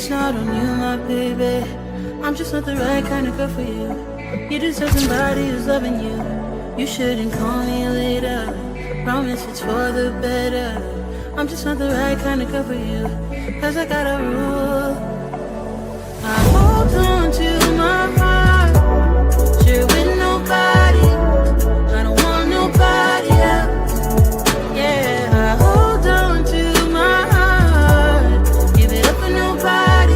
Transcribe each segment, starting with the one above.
it's not on you, my baby. I'm just not the right kind of girl for you. You deserve somebody who's loving you. You shouldn't call me later. Promise it's for the better. I'm just not the right kind of girl for you. Cause I got a rule. I hold on to my heart. Share with nobody. I don't want nobody else. Yeah, I hold on to my heart. Give it up for nobody.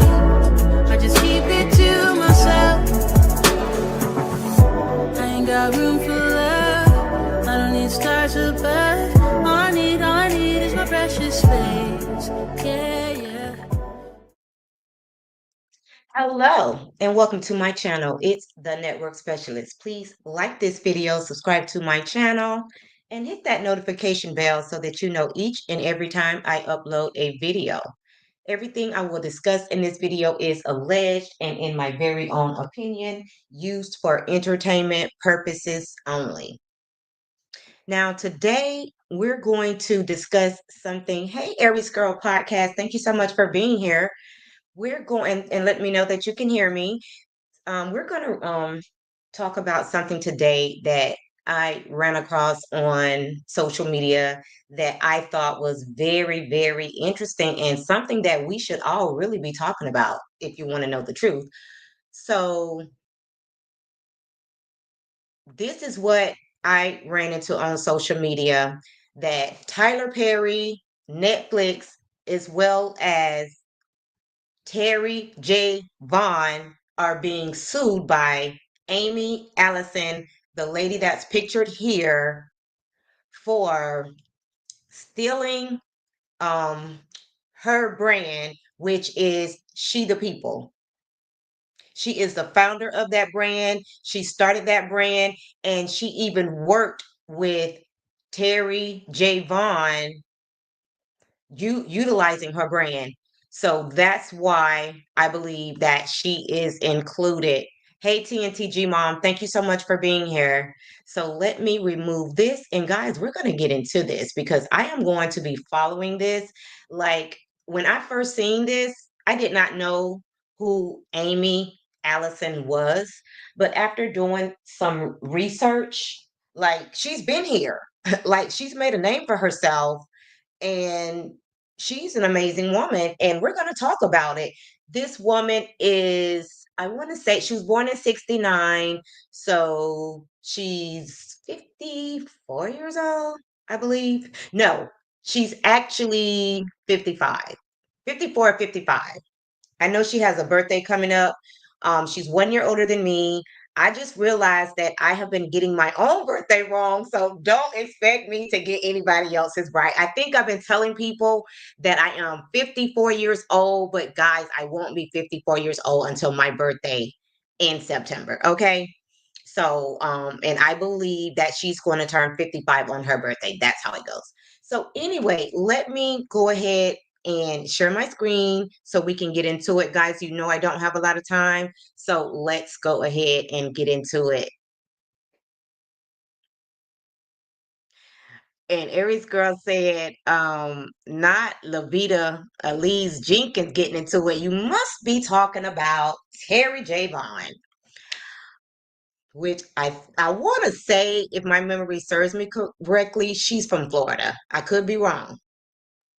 I just keep it to myself. I ain't got room for love. I don't need stars above. All I need is my precious space. Yeah, yeah. Hello and welcome to my channel. It's the Network Specialist. Please like this video, subscribe to my channel, and hit that notification bell so that you know each and every time I upload a video. Everything I will discuss in this video is alleged and in my very own opinion, used for entertainment purposes only. Now, today we're going to discuss something. Hey, Aries Girl Podcast, thank you so much for being here. We're going and let me know that you can hear me. We're going to talk about something today that I ran across on social media that I thought was very, very interesting and something that we should all really be talking about if you want to know the truth. So, this is what I ran into on social media that Tyler Perry, Netflix, as well as Terri J. Vaughn are being sued by Amy Allison, the lady that's pictured here, for stealing her brand, which is She the People. She is the founder of that brand. She started that brand, and she even worked with Terri J. Vaughn utilizing her brand. So that's why I believe that she is included. Hey, TNTG Mom, thank you so much for being here. So let me remove this. And guys, we're going to get into this because I am going to be following this. Like when I first seen this, I did not know who Amy Allison was. But after doing some research, like she's been here, like she's made a name for herself and she's an amazing woman and we're going to talk about it. This woman is, I want to say she was born in 69, so she's 54 years old, I believe. No, she's actually 55, 54 or 55. I know she has a birthday coming up. She's 1 year older than me. I just realized that I have been getting my own birthday wrong. So don't expect me to get anybody else's right. I think I've been telling people that I am 54 years old, but guys, I won't be 54 years old until my birthday in September. Okay. So, and I believe that she's going to turn 55 on her birthday. That's how it goes. So, anyway, let me go ahead and share my screen so we can get into it. Guys, you know I don't have a lot of time, so let's go ahead and get into it. And Aries Girl said, not Levita Elise Jenkins getting into it. You must be talking about Terri J. Vaughn, which I want to say, if my memory serves me correctly, she's from Florida. I could be wrong,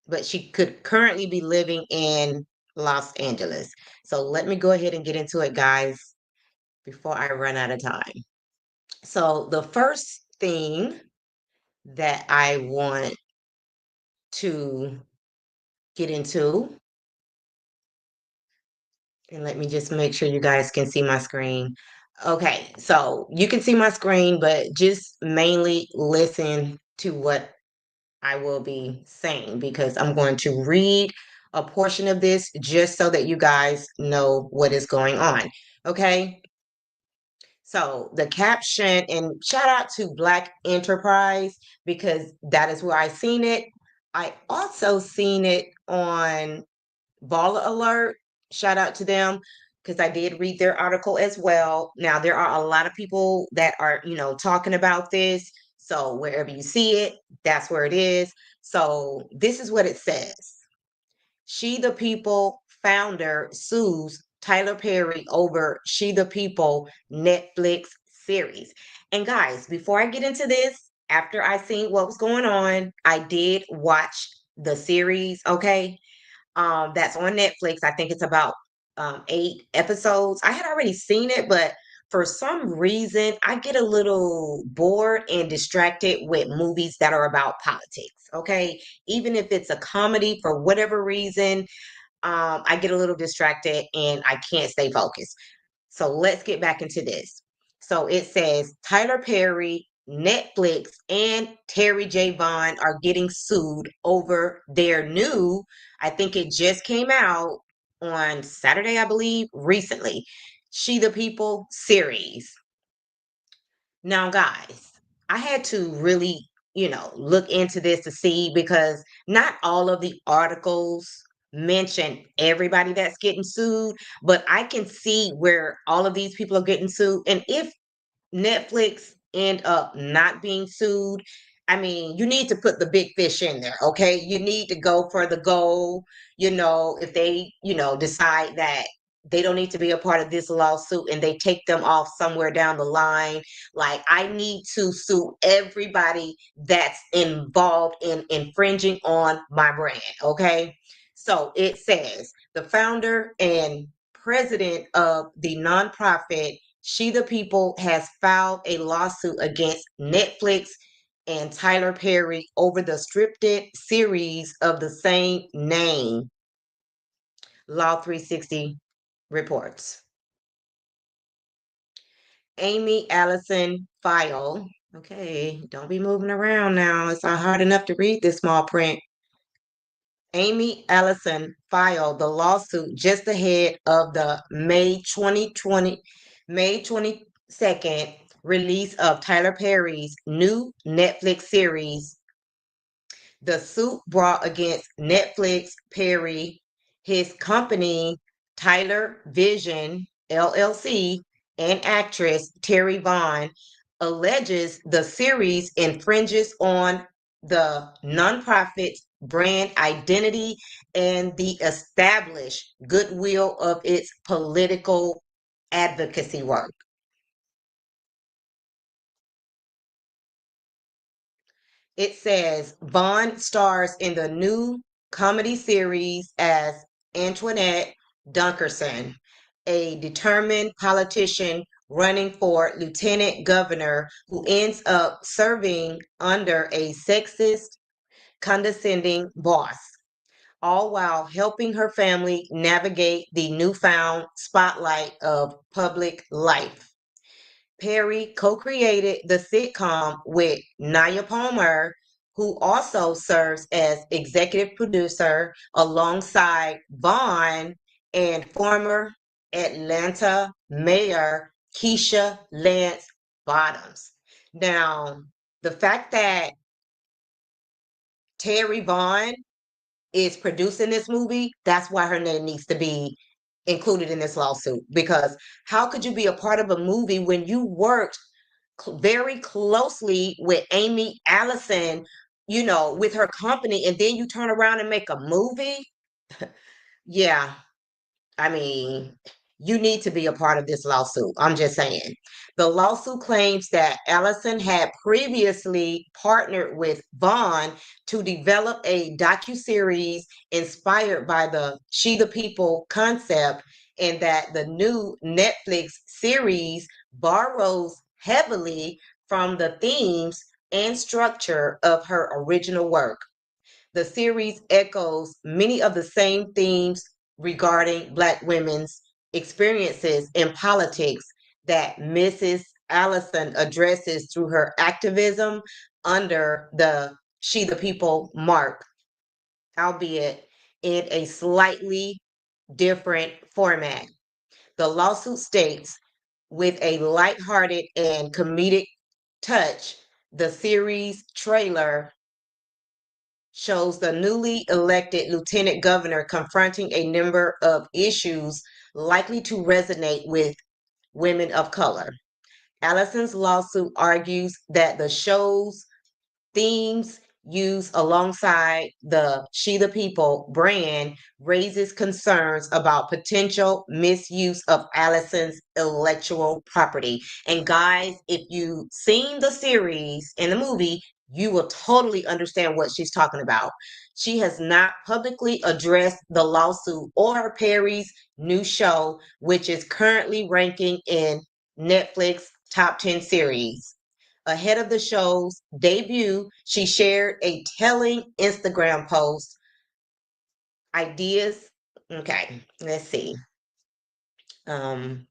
but she could currently be living in Los Angeles. So let me go ahead and get into it, guys, before I run out of time. So the first thing that I want to get into, and let me just make sure you guys can see my screen. Okay, so you can see my screen, but just mainly listen to what I will be saying because I'm going to read a portion of this just so that you guys know what is going on. Okay. So the caption, and shout out to Black Enterprise because that is where I seen it. I also seen it on Baller Alert. Shout out to them because I did read their article as well. Now there are a lot of people that are, talking about this. So wherever you see it, that's where it is. So this is what it says. She the People founder sues Tyler Perry over She the People Netflix series. And guys, before I get into this, after I seen what was going on, I did watch the series, okay? That's on Netflix. I think it's about 8 episodes. I had already seen it, but for some reason, I get a little bored and distracted with movies that are about politics. Okay, even if it's a comedy, for whatever reason, I get a little distracted and I can't stay focused. So let's get back into this. So it says Tyler Perry, Netflix, and Terry J. Vaughn are getting sued over their new, I think it just came out on Saturday, I believe, recently, She the People series. Now, guys, I had to really, look into this to see because not all of the articles mention everybody that's getting sued, but I can see where all of these people are getting sued. And if Netflix end up not being sued, I mean, you need to put the big fish in there, okay? You need to go for the goal, if they, decide that they don't need to be a part of this lawsuit and they take them off somewhere down the line. Like, I need to sue everybody that's involved in infringing on my brand, okay? So it says the founder and president of the nonprofit She the People has filed a lawsuit against Netflix and Tyler Perry over the scripted series of the same name, Law 360 reports. Amy Allison File. Okay, don't be moving around now. It's not hard enough to read this small print. Amy Allison filed the lawsuit just ahead of the May 22nd release of Tyler Perry's new Netflix series. The suit brought against Netflix, Perry, his company, Tyler Vision LLC, and actress Terri Vaughn alleges the series infringes on the nonprofit's brand identity and the established goodwill of its political advocacy work. It says Vaughn stars in the new comedy series as Antoinette Dunkerson, a determined politician running for lieutenant governor who ends up serving under a sexist, condescending boss, all while helping her family navigate the newfound spotlight of public life. Perry co-created the sitcom with Naya Palmer, who also serves as executive producer alongside Vaughn and former Atlanta Mayor Keisha Lance Bottoms. Now, the fact that Terri Vaughn is producing this movie, that's why her name needs to be included in this lawsuit. Because how could you be a part of a movie when you worked very closely with Amy Allison, with her company, and then you turn around and make a movie? Yeah, I mean, you need to be a part of this lawsuit. I'm just saying. The lawsuit claims that Allison had previously partnered with Vaughn to develop a docuseries inspired by the She the People concept, and that the new Netflix series borrows heavily from the themes and structure of her original work. The series echoes many of the same themes regarding Black women's experiences in politics that Mrs. Allison addresses through her activism under the She the People mark, albeit in a slightly different format. The lawsuit states, with a lighthearted and comedic touch, the series trailer shows the newly elected lieutenant governor confronting a number of issues likely to resonate with women of color. Allison's lawsuit argues that the show's themes used alongside the She the People brand raises concerns about potential misuse of Allison's intellectual property. And guys, if you've seen the series and the movie, you will totally understand what she's talking about. She has not publicly addressed the lawsuit or Perry's new show, which is currently ranking in Netflix top 10 series. Ahead of the show's debut, she shared a telling Instagram post. Ideas. Okay, let's see. Um,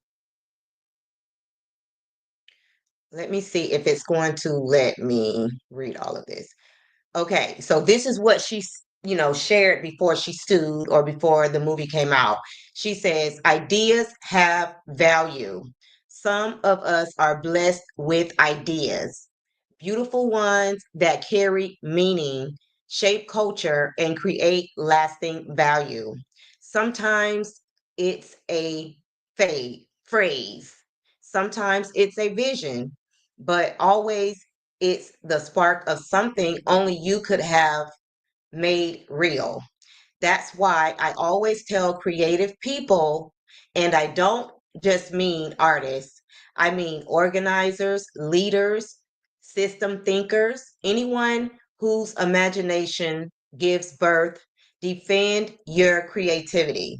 Let me see if it's going to let me read all of this. Okay, so this is what she, shared before she sued or before the movie came out. She says, ideas have value. Some of us are blessed with ideas, beautiful ones that carry meaning, shape culture, and create lasting value. Sometimes it's a phrase, sometimes it's a vision, but always it's the spark of something only you could have made real. That's why I always tell creative people, and I don't just mean artists, I mean organizers, leaders, system thinkers, anyone whose imagination gives birth, defend your creativity.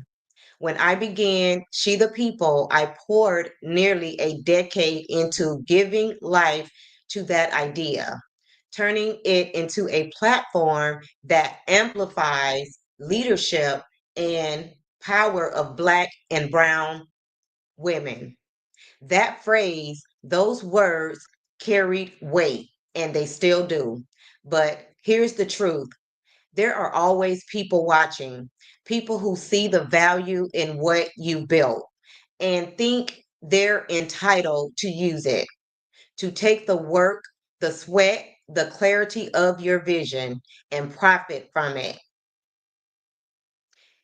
When I began She the People, I poured nearly a decade into giving life to that idea, turning it into a platform that amplifies leadership and power of Black and Brown women. That phrase, those words carried weight, and they still do. But here's the truth, there are always people watching, people who see the value in what you built and think they're entitled to use it, to take the work, the sweat, the clarity of your vision and profit from it.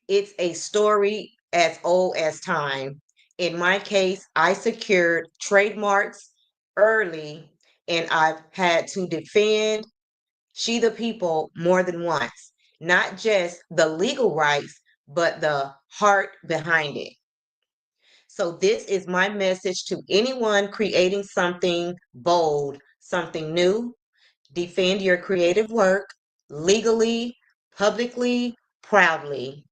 It's a story as old as time. In my case, I secured trademarks early and I've had to defend She the People more than once, not just the legal rights, but the heart behind it. So, this is my message to anyone creating something bold, something new. Defend your creative work legally, publicly, proudly.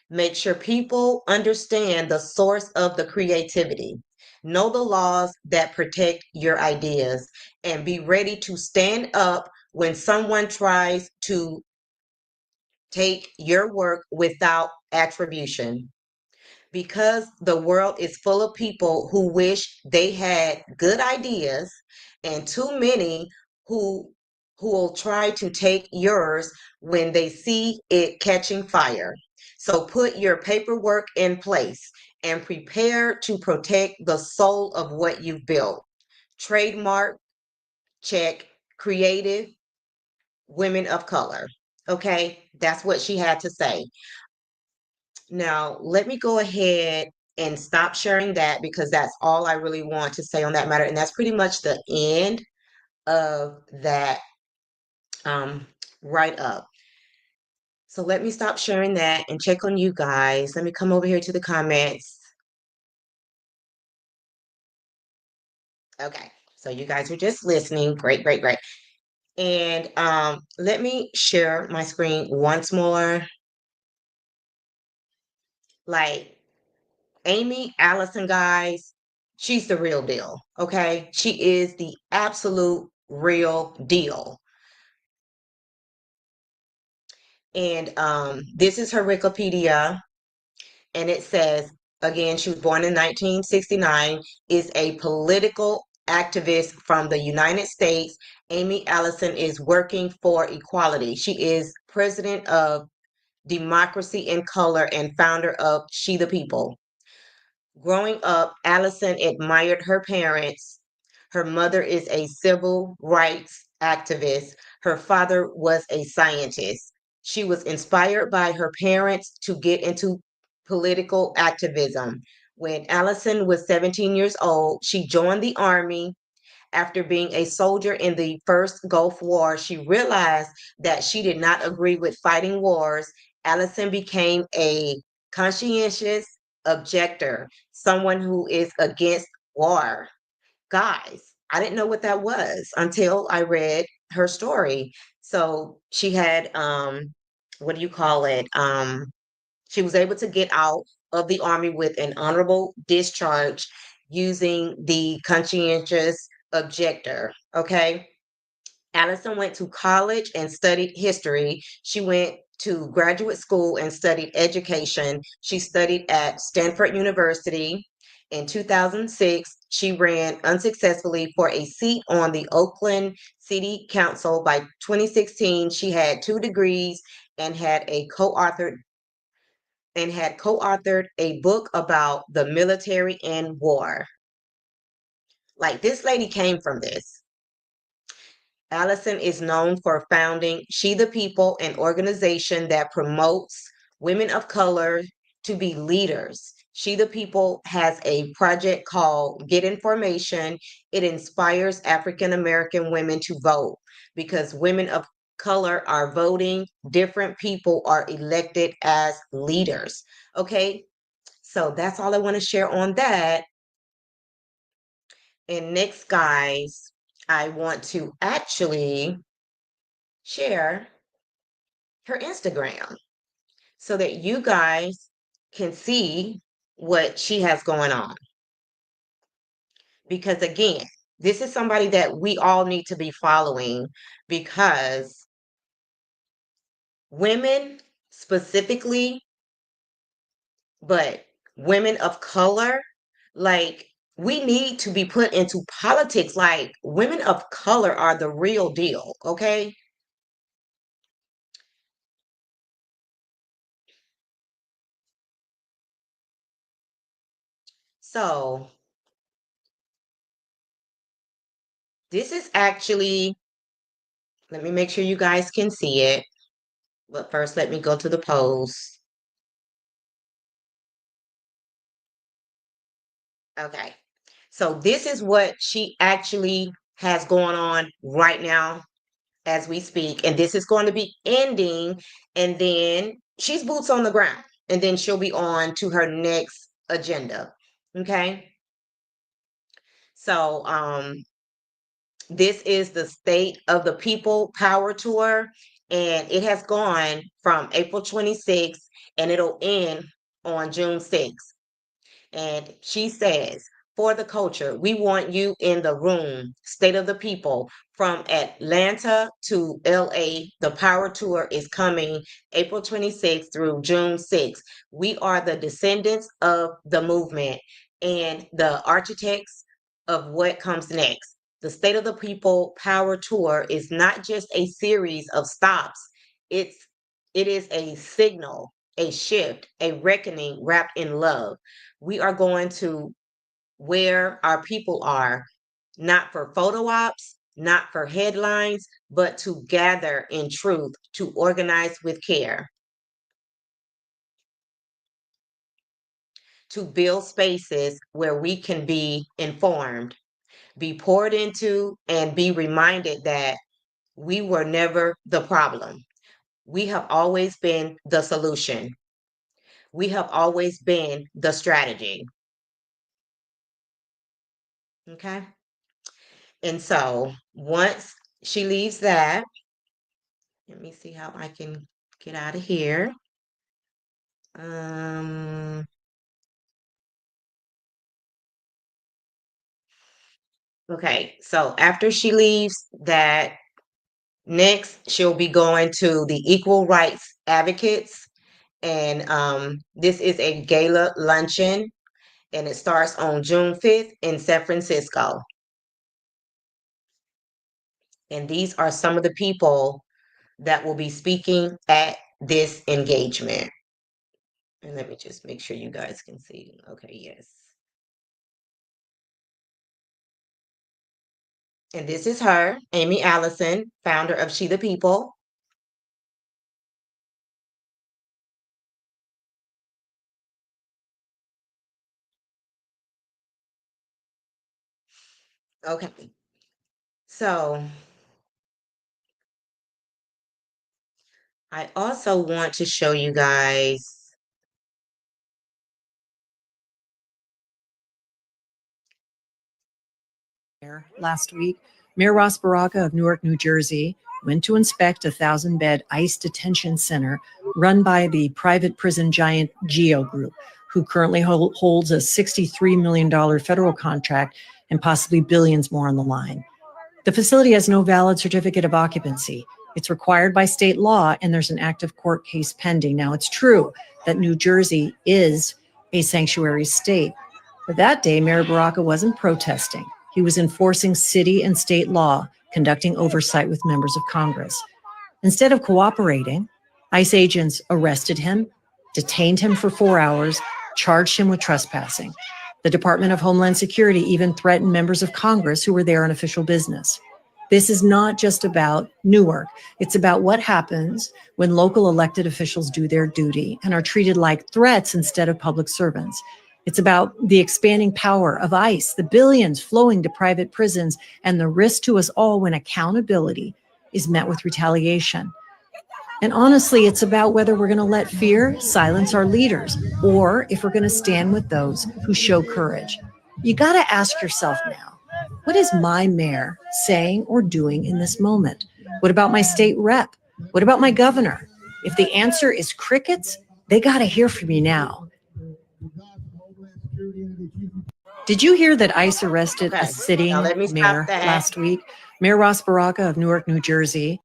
Make sure people understand the source of the creativity. Know the laws that protect your ideas and be ready to stand up when someone tries to take your work without attribution, because the world is full of people who wish they had good ideas and too many who will try to take yours when they see it catching fire. So put your paperwork in place and prepare to protect the soul of what you've built. Trademark, check. Creative, women of color. Okay, that's what she had to say. Now, let me go ahead and stop sharing that because that's all I really want to say on that matter. And that's pretty much the end of that um, write up. So let me stop sharing that and check on you guys. Let me come over here to the comments. Okay, so you guys were just listening. Great, great, great. And let me share my screen once more. Like, Amy Allison, guys, she's the real deal. Okay. She is the absolute real deal. And this is her Wikipedia. And it says, again, she was born in 1969, is a political activist from the United States. Amy Allison is working for equality. She is president of Democracy in Color and founder of She the People. Growing up, Allison admired her parents. Her mother is a civil rights activist. Her father was a scientist. She was inspired by her parents to get into political activism. When Allison was 17 years old, she joined the army After being a soldier in the first Gulf War, she realized that she did not agree with fighting wars. Allison became a conscientious objector, someone who is against war. Guys, I didn't know what that was until I read her story. So she had what do you call it? She was able to get out of the army with an honorable discharge using the conscientious objector. Okay. Allison went to college and studied history. She went to graduate school and studied education. She studied at Stanford University. In 2006, she ran unsuccessfully for a seat on the Oakland City Council. By 2016, she had 2 degrees and had co-authored a book about the military and war. Like, this lady came from this. Allison is known for founding She the People, an organization that promotes women of color to be leaders. She the People has a project called Get Information. It inspires African American women to vote because women of color are voting, different people are elected as leaders. Okay, so that's all I want to share on that. And next, guys, I want to actually share her Instagram so that you guys can see what she has going on. Because again, this is somebody that we all need to be following because women specifically, but women of color, like, we need to be put into politics. Like, women of color are the real deal, okay? So, this is actually, let me make sure you guys can see it. But first, let me go to the post. Okay. So this is what she actually has going on right now as we speak. And this is going to be ending. And then she's boots on the ground. And then she'll be on to her next agenda. Okay. So this is the State of the People Power Tour. And it has gone from April 26th and it'll end on June 6th. And she says, for the culture, we want you in the room, State of the People. From Atlanta to LA, the Power Tour is coming April 26th through June 6th. We are the descendants of the movement and the architects of what comes next. The State of the People Power Tour is not just a series of stops. It's it is a signal, a shift, a reckoning wrapped in love. We are going to where our people are, not for photo ops, not for headlines, but to gather in truth, to organize with care, to build spaces where we can be informed, be poured into, and be reminded that we were never the problem. We have always been the solution. We have always been the strategy. Okay. And so once she leaves that, let me see how I can get out of here. Um, okay, so after she leaves that, next she'll be going to the Equal Rights Advocates. And this is a gala luncheon, and it starts on June 5th in San Francisco. And these are some of the people that will be speaking at this engagement. And let me just make sure you guys can see. Okay, yes. And this is her, Amy Allison, founder of She the People. Okay. So I also want to show you guys. Last week, Mayor Ross Baraka of Newark, New Jersey, went to inspect a 1,000-bed ICE detention center run by the private prison giant GEO Group, who currently holds a $63 million federal contract and possibly billions more on the line. The facility has no valid certificate of occupancy. It's required by state law, and there's an active court case pending. Now, it's true that New Jersey is a sanctuary state, but that day, Mayor Baraka wasn't protesting. He was enforcing city and state law, conducting oversight with members of Congress. Instead of cooperating, ICE agents arrested him, detained him for 4 hours, charged him with trespassing. The Department of Homeland Security even threatened members of Congress who were there on official business. This is not just about Newark. It's about what happens when local elected officials do their duty and are treated like threats instead of public servants. It's about the expanding power of ICE, the billions flowing to private prisons, and the risk to us all when accountability is met with retaliation. And honestly, it's about whether we're going to let fear silence our leaders or if we're going to stand with those who show courage. You got to ask yourself now, what is my mayor saying or doing in this moment? What about my state rep? What about my governor? If the answer is crickets, they got to hear from me now. Did you hear that ICE arrested a sitting mayor last week? Mayor Ross Baraka of Newark, New Jersey.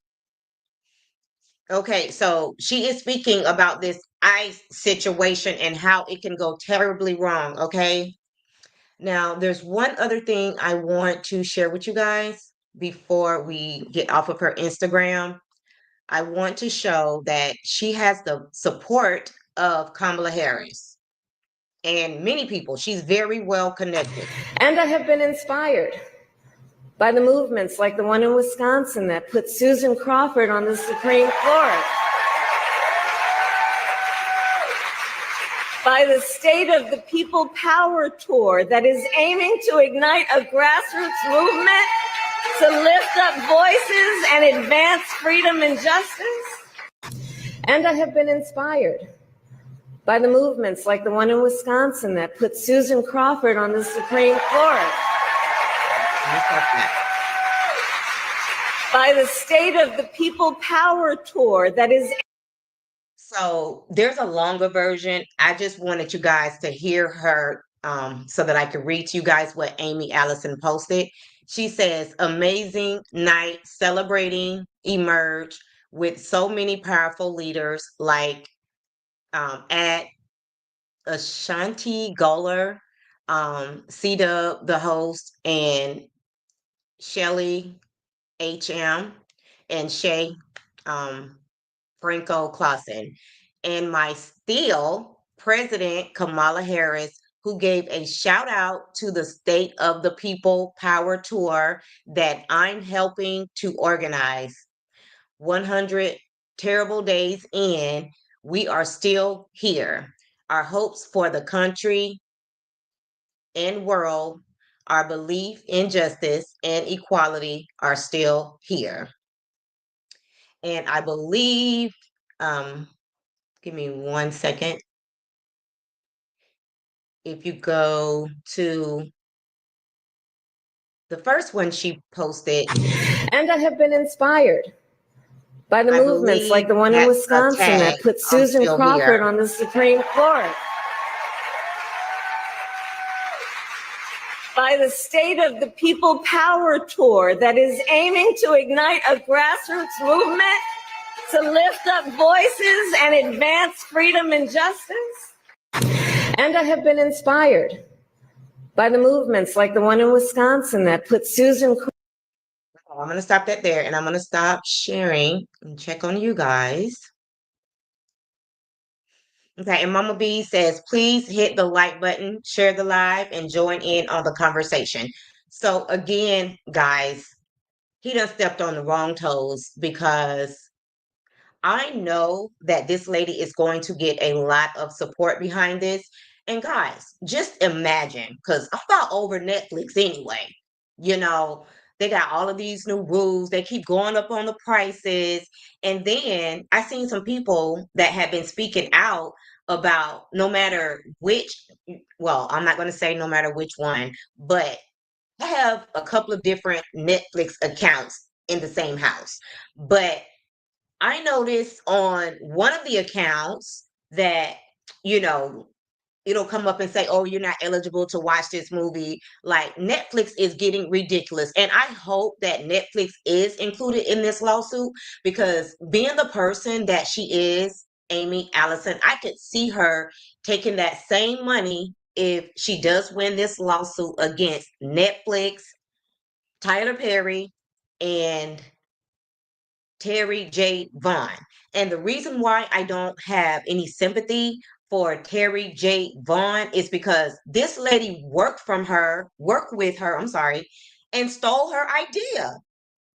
Okay, so she is speaking about this ICE situation and how it can go terribly wrong. Okay. Now, there's one other thing I want to share with you guys before we get off of her Instagram. I want to show that she has the support of Kamala Harris and many people. She's very well connected. And I have been inspired by the movements like the one in Wisconsin that put Susan Crawford on the Supreme Court, by the State of the People Power Tour that is aiming to ignite a grassroots movement to lift up voices and advance freedom and justice. And I have been inspired by the movements like the one in Wisconsin that put Susan Crawford on the Supreme Court, by the State of the People Power Tour that is. So there's a longer version. I just wanted you guys to hear her so that I could read to you guys what Amy Allison posted. She says, amazing night celebrating Emerge with so many powerful leaders like at Ashanti Goller, C-Dub, the host, and Shelly HM, and Shay Franco Clausen, and my still President Kamala Harris, who gave a shout out to the State of the People Power Tour that I'm helping to organize. 100 terrible days in, we are still here. Our hopes for the country and world, our belief in justice and equality are still here. And I believe, give me 1 second. If you go to the first one she posted. And I have been inspired by the movements like the one in Wisconsin that put Susan Crawford on the Supreme Court, by the State of the People Power Tour that is aiming to ignite a grassroots movement to lift up voices and advance freedom and justice. And I have been inspired by the movements like the one in Wisconsin that put Susan. I'm going to stop that there, and I'm going to stop sharing and check on you guys. Okay, and Mama B says, please hit the like button, share the live, and join in on the conversation. So again, guys, he done stepped on the wrong toes because I know that this lady is going to get a lot of support behind this. And guys, just imagine, because I'm not over Netflix anyway. You know, they got all of these new rules. They keep going up on the prices. And then I seen some people that have been speaking out about no matter which, well, I'm not going to say no matter which one, but I have a couple of different Netflix accounts in the same house. But I noticed on one of the accounts that, you know, it'll come up and say, "Oh, you're not eligible to watch this movie." Like Netflix is getting ridiculous. And I hope that Netflix is included in this lawsuit because being the person that she is, Amy Allison, I could see her taking that same money if she does win this lawsuit against Netflix, Tyler Perry, and Terri J. Vaughn. And the reason why I don't have any sympathy for Terri J. Vaughn is because this lady worked with her, I'm sorry, and stole her idea.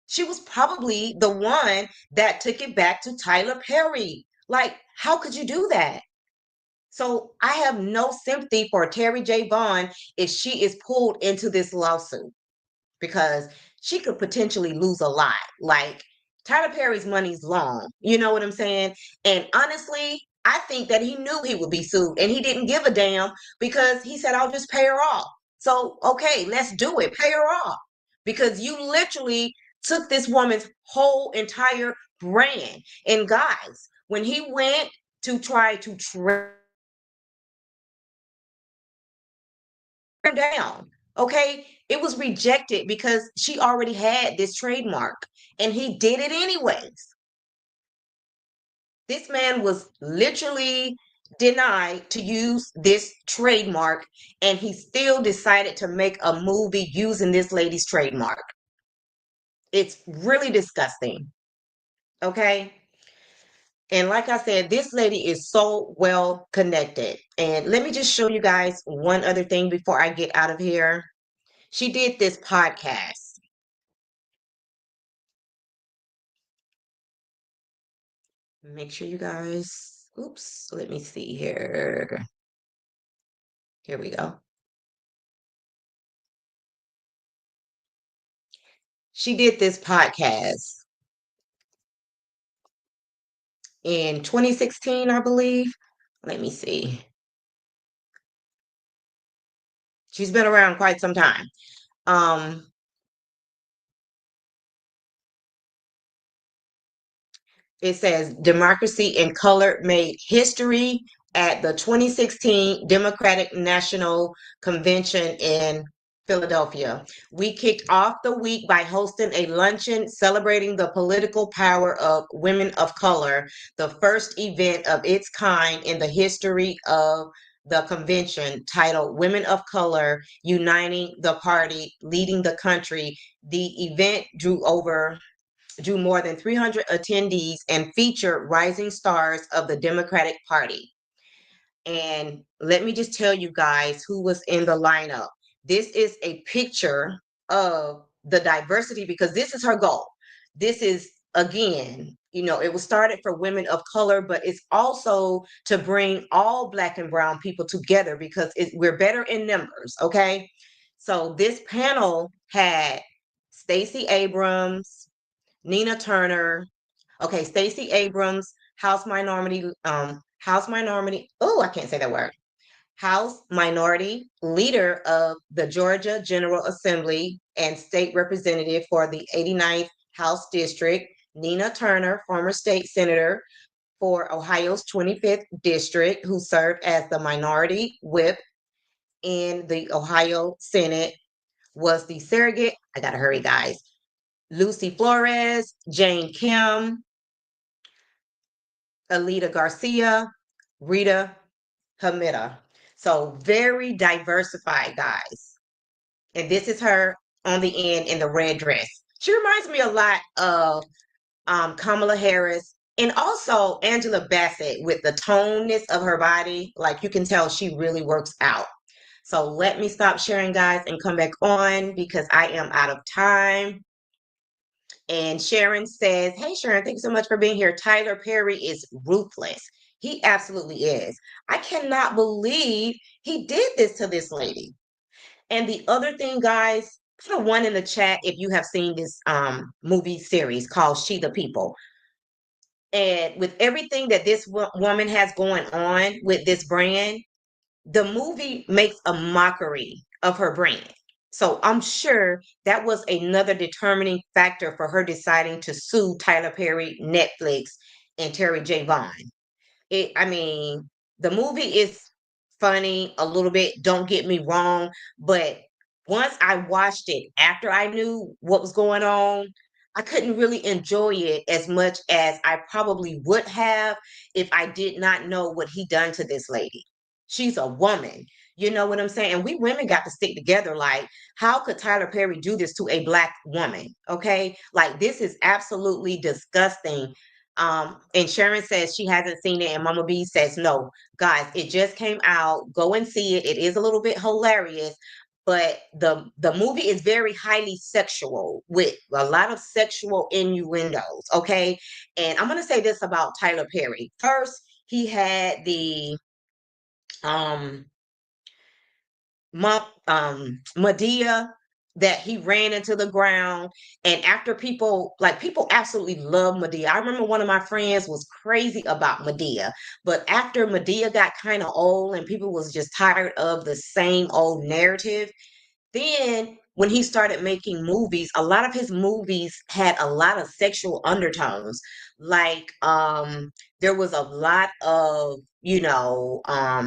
She was probably the one that took it back to Tyler Perry. Like, how could you do that? So I have no sympathy for Terri J. Vaughn if she is pulled into this lawsuit because she could potentially lose a lot. Like Tyler Perry's money's long. You know what I'm saying? And honestly, I think that he knew he would be sued and he didn't give a damn because he said, I'll just pay her off. So, okay, let's do it. Pay her off because you literally took this woman's whole entire brand. And guys, when he went to try to down. Okay. It was rejected because she already had this trademark and he did it anyways. This man was literally denied to use this trademark and he still decided to make a movie using this lady's trademark. It's really disgusting. Okay. And like I said, this lady is so well connected. And let me just show you guys one other thing before I get out of here. She did this podcast. Make sure you guys, oops, let me see here. Here we go. She did this podcast in 2016, I believe. Let me see. She's been around quite some time. Um, It says Democracy in Color made history at the 2016 Democratic National Convention in Philadelphia. We kicked off the week by hosting a luncheon celebrating the political power of women of color, the first event of its kind in the history of the convention, titled Women of Color Uniting the Party, Leading the Country. The event drew more than 300 attendees and featured rising stars of the Democratic Party. And let me just tell you guys who was in the lineup. This is a picture of the diversity because this is her goal. This is, again, it was started for women of color, but it's also to bring all Black and brown people together because we're better in numbers, okay? So this panel had Stacey Abrams, Nina Turner, okay, Stacey Abrams, House Minority, oh, I can't say that word. House Minority Leader of the Georgia General Assembly and State Representative for the 89th House District, Nina Turner, former state senator for Ohio's 25th District, who served as the minority whip in the Ohio Senate, was the surrogate. I gotta hurry, guys. Lucy Flores, Jane Kim, Alita Garcia, Rita Hamida. So very diversified, guys. And this is her on the end in the red dress. She reminds me a lot of Kamala Harris and also Angela Bassett with the toneness of her body. Like you can tell she really works out. So let me stop sharing, guys, and come back on because I am out of time. And Sharon says, hey, Sharon, thank you so much for being here. Tyler Perry is ruthless. He absolutely is. I cannot believe he did this to this lady. And the other thing, guys, put a one in the chat if you have seen this movie series called She the People. And with everything that this woman has going on with this brand, the movie makes a mockery of her brand. So I'm sure that was another determining factor for her deciding to sue Tyler Perry, Netflix, and Terry J. Vaughn. I mean, the movie is funny a little bit, don't get me wrong, but once I watched it after I knew what was going on, I couldn't really enjoy it as much as I probably would have if I did not know what he done to this lady. She's a woman. You know what I'm saying? And we women got to stick together. Like, how could Tyler Perry do this to a black woman? Okay. Like, this is absolutely disgusting. And Sharon says she hasn't seen it, and Mama B says no. Guys, it just came out. Go and see it. It is a little bit hilarious, but the movie is very highly sexual with a lot of sexual innuendos. Okay, and I'm gonna say this about Tyler Perry. First, he had the um Medea that he ran into the ground. And after people absolutely love Medea. I remember one of my friends was crazy about Medea, but after Medea got kind of old and people was just tired of the same old narrative, then when he started making movies, a lot of his movies had a lot of sexual undertones. Like there was a lot of, how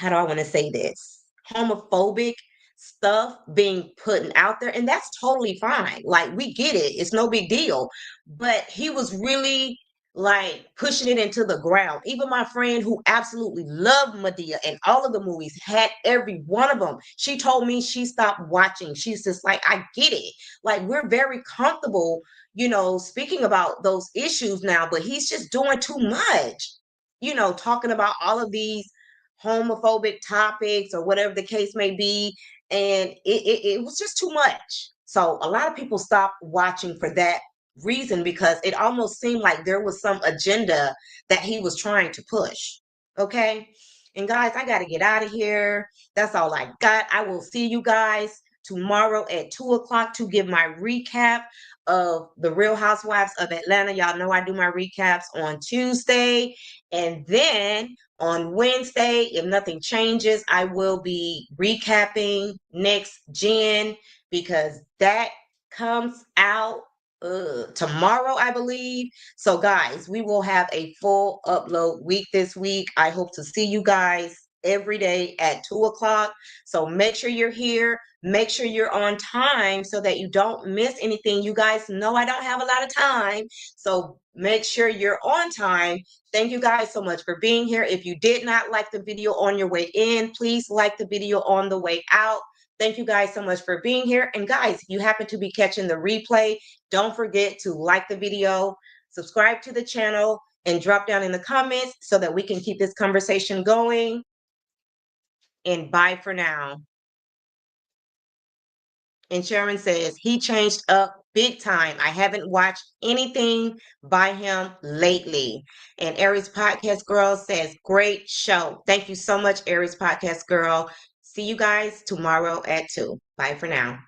do I want to say this? Homophobic stuff being put out there. And that's totally fine. Like, we get it. It's no big deal. But he was really like pushing it into the ground. Even my friend who absolutely loved Medea and all of the movies had every one of them. She told me she stopped watching. She's just like, I get it. Like, we're very comfortable, speaking about those issues now, but he's just doing too much, talking about all of these homophobic topics or whatever the case may be. And it was just too much. So a lot of people stopped watching for that reason, because it almost seemed like there was some agenda that he was trying to push. Okay. And guys, I got to get out of here. That's all I got. I will see you guys tomorrow at 2 o'clock to give my recap of the Real Housewives of Atlanta. Y'all know I do my recaps on Tuesday. And then on Wednesday, if nothing changes, I will be recapping Next Gen, because that comes out tomorrow, I believe. So, guys, we will have a full upload week this week. I hope to see you guys every day at 2 o'clock. So make sure you're here. Make sure you're on time so that you don't miss anything. You guys know I don't have a lot of time. So make sure you're on time. Thank you guys so much for being here. If you did not like the video on your way in, please like the video on the way out. Thank you guys so much for being here. And guys, you happen to be catching the replay, don't forget to like the video, subscribe to the channel, and drop down in the comments so that we can keep this conversation going. And bye for now. And Sharon says, he changed up big time. I haven't watched anything by him lately. And Aries Podcast Girl says, great show. Thank you so much, Aries Podcast Girl. See you guys tomorrow at 2. Bye for now.